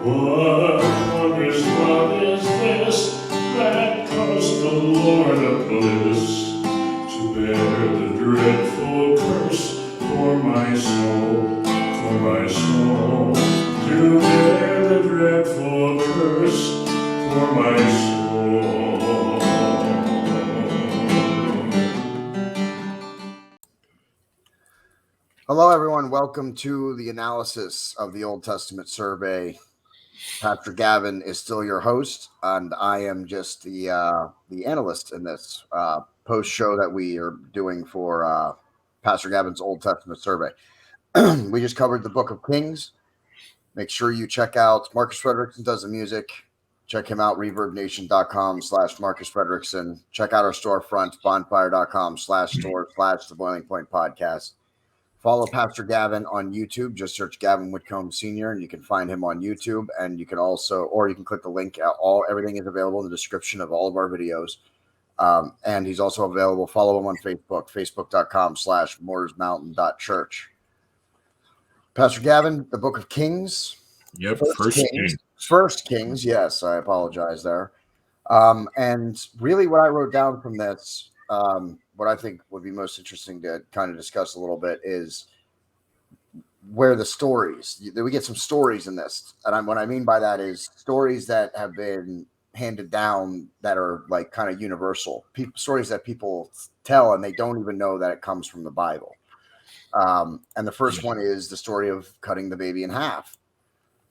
What wondrous love is this that caused the Lord of bliss to bear the dreadful curse for my soul, to bear the dreadful curse for my soul. Hello, everyone. Welcome to the analysis of the Old Testament survey. Pastor Gavin is still your host, and I am just the analyst in this post show that we are doing for Pastor Gavin's Old Testament survey. We just covered the Book of Kings. Make sure you check out Marcus Fredrickson does the music. Check him out, reverbnation.com/Marcus Fredrickson. Check out our storefront, bonfire.com/store/The Boiling Point Podcast. Follow Pastor Gavin on YouTube. Just search Gavin Whitcomb Sr. and you can find him on YouTube. And you can also, or you can click the link. Everything is available in the description of all of our videos. And he's also available. Follow him on Facebook, facebook.com/mooresmountain.church. Pastor Gavin, the Book of Kings. Yep, First Kings. Yes, I apologize there. And really what I wrote down from this, what I think would be most interesting to kind of discuss a little bit is where the stories, we get some stories in this. And what I mean by that is stories that have been handed down that are like kind of universal stories that people tell and they don't even know that it comes from the Bible. And the first one is the story of cutting the baby in half.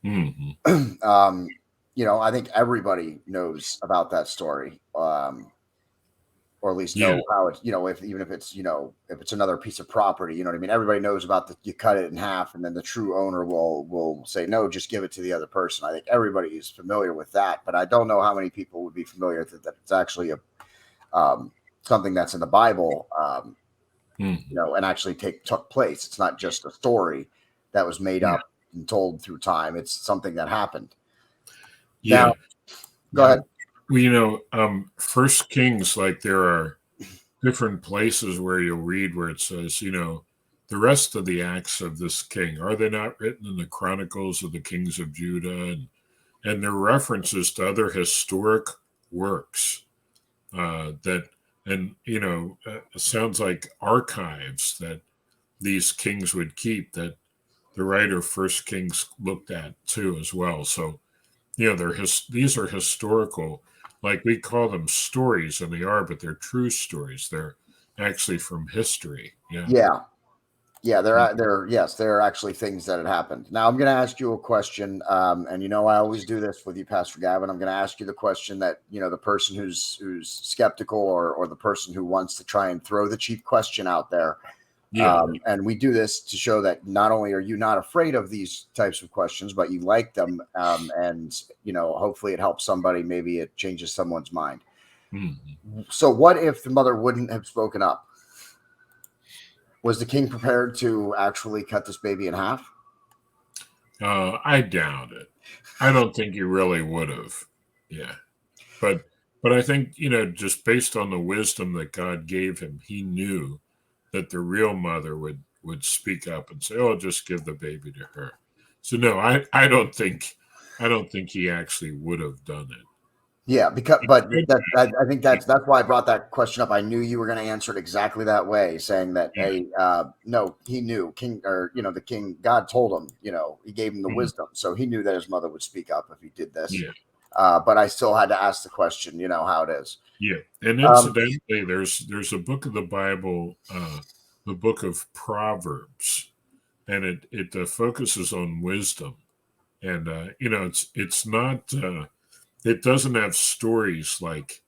Mm-hmm. I think everybody knows about that story. Or at least know how it, even if it's, if it's another piece of property, you know what I mean? Everybody knows about you cut it in half and then the true owner will say, no, just give it to the other person. I think everybody is familiar with that, but I don't know how many people would be familiar with it, that it's actually something that's in the Bible, and actually took place. It's not just a story that was made up and told through time. It's something that happened. Yeah. Now, go ahead. Well, First Kings, like there are different places where you'll read where it says, the rest of the acts of this king, are they not written in the Chronicles of the Kings of Judah? And there are references to other historic works it sounds like archives that these kings would keep that the writer First Kings looked at too as well. So, these are historical. Like we call them stories, and they are, but they're true stories. They're actually from history. Yeah. They're actually things that had happened. Now I'm going to ask you a question, and I always do this with you, Pastor Gavin. I'm going to ask you the question that the person who's skeptical or the person who wants to try and throw the cheap question out there. And we do this to show that not only are you not afraid of these types of questions, but you like them. And hopefully it helps somebody. Maybe it changes someone's mind. Mm-hmm. So what if the mother wouldn't have spoken up? Was the king prepared to actually cut this baby in half? I doubt it. I don't think he really would have. Yeah. But I think, just based on the wisdom that God gave him, he knew that the real mother would speak up and say, "Oh, just give the baby to her." So no, I don't think he actually would have done it. Yeah, I think that's why I brought that question up. I knew you were going to answer it exactly that way, saying that no, he knew the king. God told him, he gave him the wisdom, so he knew that his mother would speak up if he did this. Yeah. But I still had to ask the question, how it is. Yeah, and incidentally, there's a book of the Bible, the book of Proverbs, and it focuses on wisdom, and it's not. It doesn't have stories like,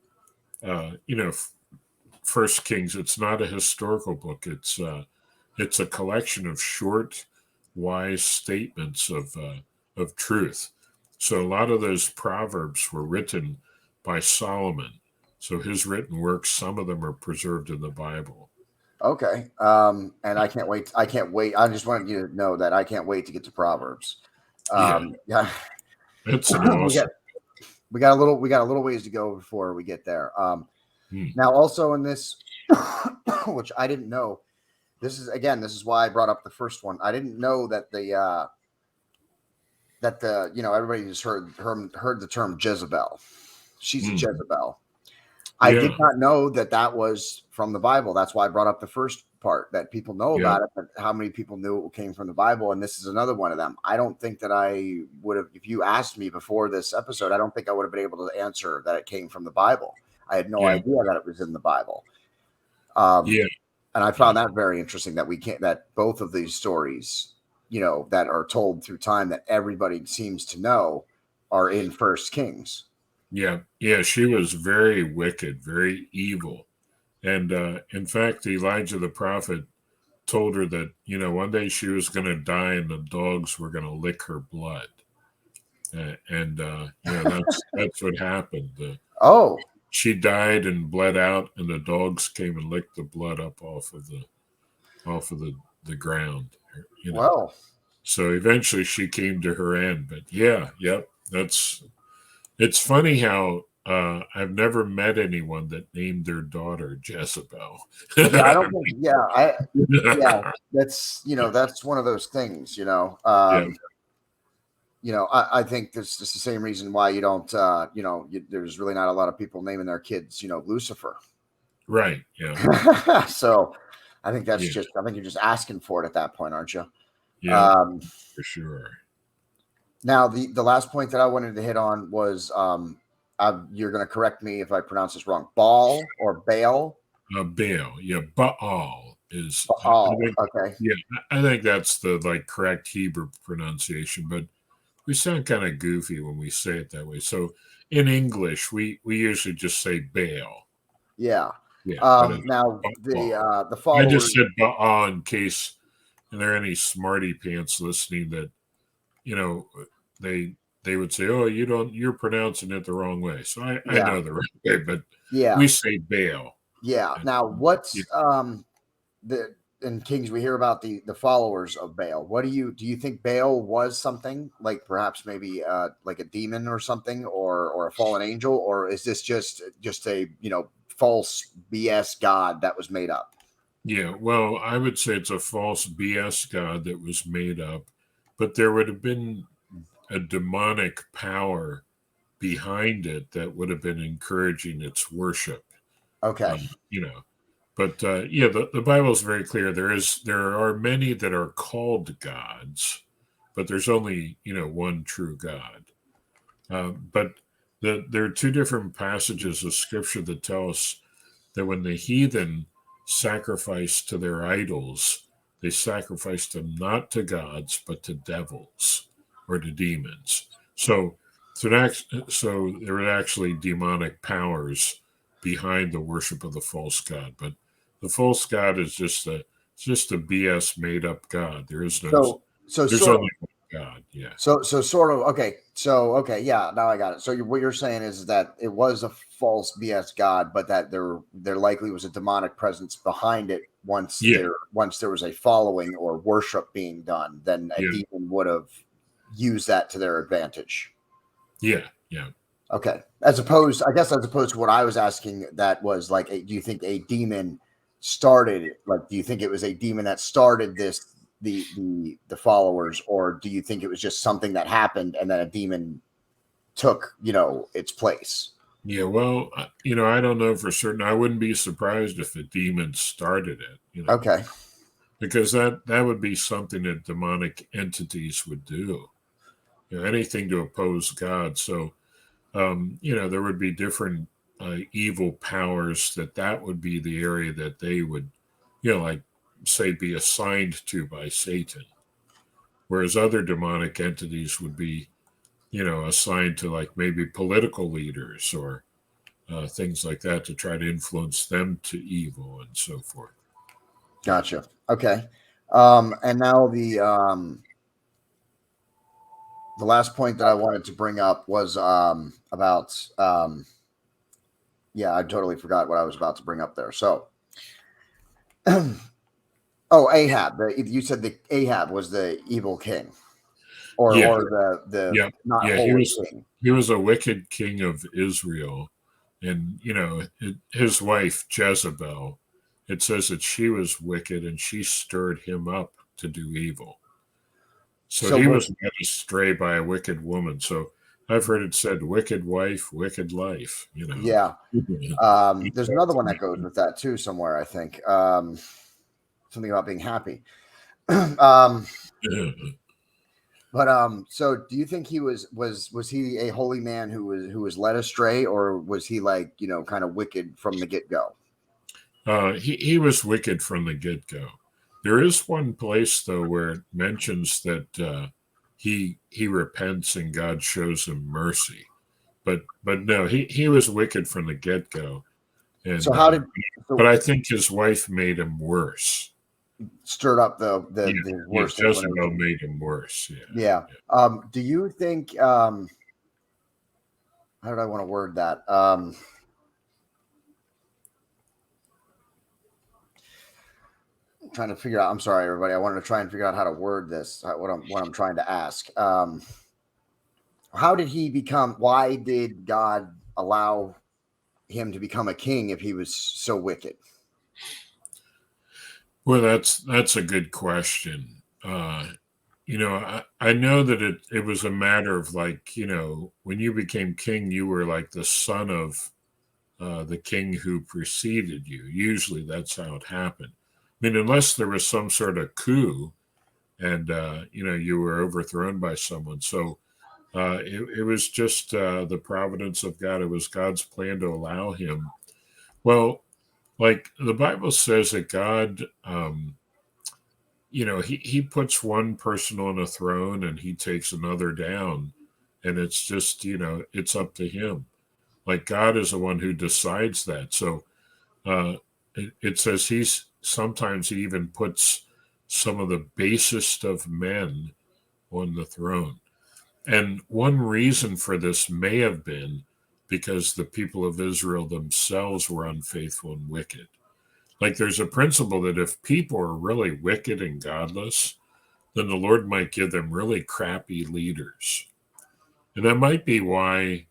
First Kings. It's not a historical book. It's a collection of short, wise statements of truth. So a lot of those proverbs were written by Solomon. So his written works, some of them are preserved in the Bible. Okay, and I can't wait. I just wanted you to know that I can't wait to get to Proverbs. Yeah, it's an awesome. We got a little ways to go before we get there. Now, also in this, which I didn't know, this is why I brought up the first one. I didn't know that that the everybody just heard the term Jezebel. She's a Mm. Jezebel. I did Yeah. not know that was from the Bible. That's why I brought up the first part, that people know Yeah. about it, but how many people knew it came from the Bible? And this is another one of them. I don't think that I would have, if you asked me before this episode, I don't think I would have been able to answer that it came from the Bible. I had no Yeah. idea that it was in the Bible. Yeah. And I found that very interesting, that both of these stories, that are told through time that everybody seems to know, are in First Kings. Yeah. Yeah. She was very wicked, very evil. And in fact, Elijah the prophet told her that, one day she was going to die and the dogs were going to lick her blood. And that's what happened. Oh, She died and bled out, and the dogs came and licked the blood up off of the ground. well, So eventually she came to her end. But yeah, yep, it's funny how I've never met anyone that named their daughter Jezebel. yeah, I don't think, yeah, that's one of those things, Yeah, I think this is the same reason why you don't, there's really not a lot of people naming their kids, Lucifer. right. Yeah, So I think yeah, I think you're just asking for it at that point, aren't you? yeah, for sure. Now, the last point that I wanted to hit on was, you're going to correct me if I pronounce this wrong. Baal or Baal? Baal, yeah, Baal is. I Baal. think, Okay. yeah, I think that's the correct Hebrew pronunciation, but we sound kind of goofy when we say it that way. So in English, we usually just say Baal. Yeah. Yeah, but it's Now Baal. the I just followers. said Baal in case there are any smarty pants listening that you know they would say, "Oh, you're pronouncing it the wrong way." So I Yeah. know the right way, but Yeah. we say Baal. Yeah. And, Now, yeah, what's the in Kings we hear about the followers of Baal. What do you think Baal was something like, perhaps maybe like a demon or something, or a fallen angel, or is this just a false BS god that was made up? yeah, well, I would say it's a false BS god that was made up, but there would have been a demonic power behind it that would have been encouraging its worship. Okay. Um, you know, but yeah, the Bible is very clear. There are many that are called gods, but there's only one true God. But there are two different passages of Scripture that tell us that when the heathen sacrificed to their idols, they sacrificed them not to gods but to devils or to demons. So there were actually demonic powers behind the worship of the false god, but the false god is just a BS made up god. So There's sort of only one God. Yeah. so sort of okay. So okay, yeah, now I got it. So what you're saying is that it was a false BS god, but that there likely was a demonic presence behind it. Yeah. Once there was a following or worship being done, then a Yeah. demon would have used that to their advantage. Yeah. Yeah. Okay. As opposed to what I was asking, that was like, do you think a demon started, like, do you think it was a demon that started the followers, or do you think it was just something that happened and then a demon took, its place? Yeah. Well, I don't know for certain. I wouldn't be surprised if a demon started it, Okay. because that would be something that demonic entities would do. Anything to oppose God. So, there would be different evil powers that would be the area that they would, like say, be assigned to by Satan. Whereas other demonic entities would be, assigned to like maybe political leaders or things like that to try to influence them to evil and so forth. Gotcha. Okay. And now the last point that I wanted to bring up was about yeah, I totally forgot what I was about to bring up there. So oh, Ahab. You said the Ahab was the evil king, or Yeah, the yeah, not yeah. holy king. He was a wicked king of Israel, and his wife Jezebel. It says that she was wicked and she stirred him up to do evil. So So he what? was led astray by a wicked woman. So I've heard it said, "Wicked wife, wicked life." Yeah. He There's another one that goes with that too somewhere. I think something about being happy. um, But so do you think he was he a holy man who was led astray, or was he like kind of wicked from the get go? he was wicked from the get go. There is one place though where it mentions that he repents and God shows him mercy, but no, he was wicked from the get go, So and how did but so I think his wife made him worse. stirred up the Yeah, worst Jezebel inclination? made him worse. Yeah, Yeah. Do you think how did I want to word that? Trying to figure out. I'm sorry, everybody. I wanted to try and figure out how to word this. What I'm trying to ask. How did he become? Why did God allow him to become a king if he was so wicked? well, that's a good question. I know that it was a matter of like, when you became king, you were like the son of the king who preceded you. Usually that's how it happened. I mean, unless there was some sort of coup and, you were overthrown by someone. So it was just the providence of God. It was God's plan to allow him. Well, like the Bible says that God, he puts one person on a throne and he takes another down. And it's just, it's up to him. Like God is the one who decides that. So it says sometimes he even puts some of the basest of men on the throne. And one reason for this may have been because the people of Israel themselves were unfaithful and wicked. Like there's a principle that if people are really wicked and godless, then the Lord might give them really crappy leaders. And that might be why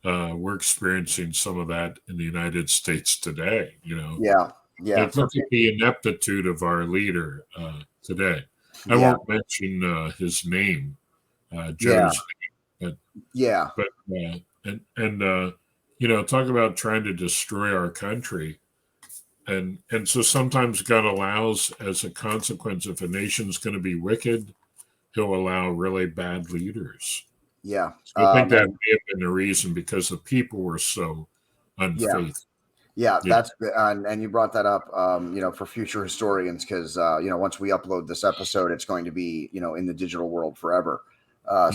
we're experiencing some of that in the United States today. Yeah, yeah, Look at the ineptitude of our leader today. I yeah, won't mention his name, yeah, Joe's, but yeah, but talk about trying to destroy our country. And so sometimes God allows, as a consequence, if a nation's going to be wicked, he'll allow really bad leaders. yeah. So I think that And may have been the reason because the people were so yeah, unfaithful. yeah. Yeah. That's and you brought that up, for future historians because once we upload this episode, it's going to be in the digital world forever.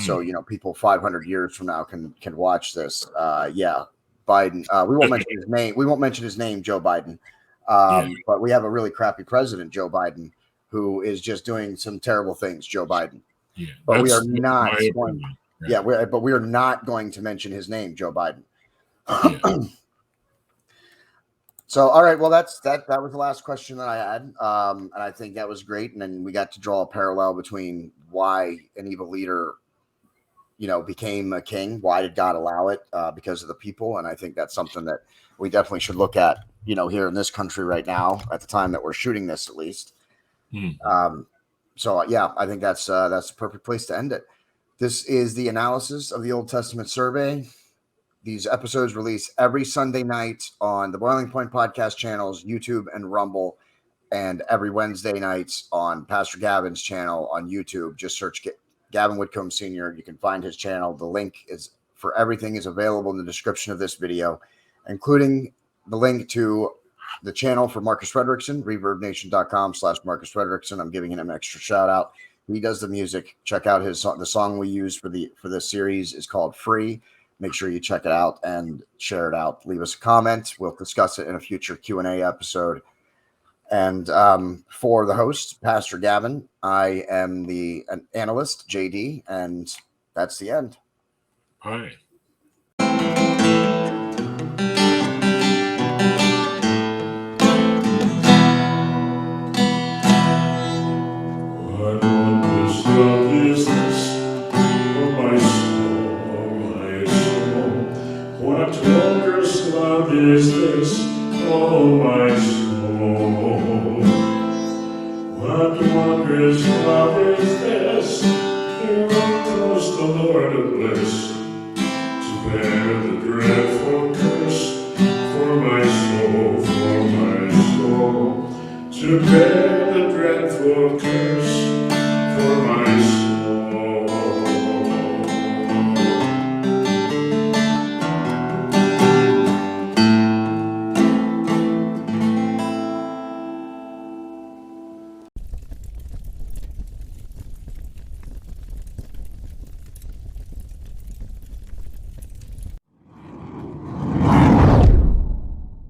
So Hmm. people 500 years from now can watch this. Yeah, Biden. We won't mention his name. We won't mention his name, Joe Biden. Yeah. But we have a really crappy president, Joe Biden, who is just doing some terrible things, Joe Biden. Yeah. But we are That's not my going. opinion. Yeah, Right. but we are not going to mention his name, Joe Biden. Yeah. So, all right. Well, that was the last question that I had, and I think that was great. And then we got to draw a parallel between why an evil leader, became a king. Why did God allow it? Because of the people, and I think that's something that we definitely should look at. Here in this country right now, at the time that we're shooting this, at least. Hmm. So, yeah, I think that's the perfect place to end it. This is the analysis of the Old Testament survey. These episodes release every Sunday night on the Boiling Point podcast channels, YouTube and Rumble, and every Wednesday nights on Pastor Gavin's channel on YouTube. Just search Gavin Whitcomb Sr. You can find his channel. The link is for everything is available in the description of this video, including the link to the channel for Marcus Fredrickson, reverbnation.com/Marcus Fredrickson. I'm giving him an extra shout out. He does the music. Check out his song. The song we use for this series is called Free. Make sure you check it out and share it out. Leave us a comment. We'll discuss it in a future Q&A episode. And for the host, Pastor Gavin, I am an analyst, JD, and that's the end. Hi. What wondrous love is this, oh my soul, my soul? What wondrous love is this, oh my soul? What wondrous love is this, the Lord of bliss, to bear the dreadful curse for my soul, to bear the dreadful curse.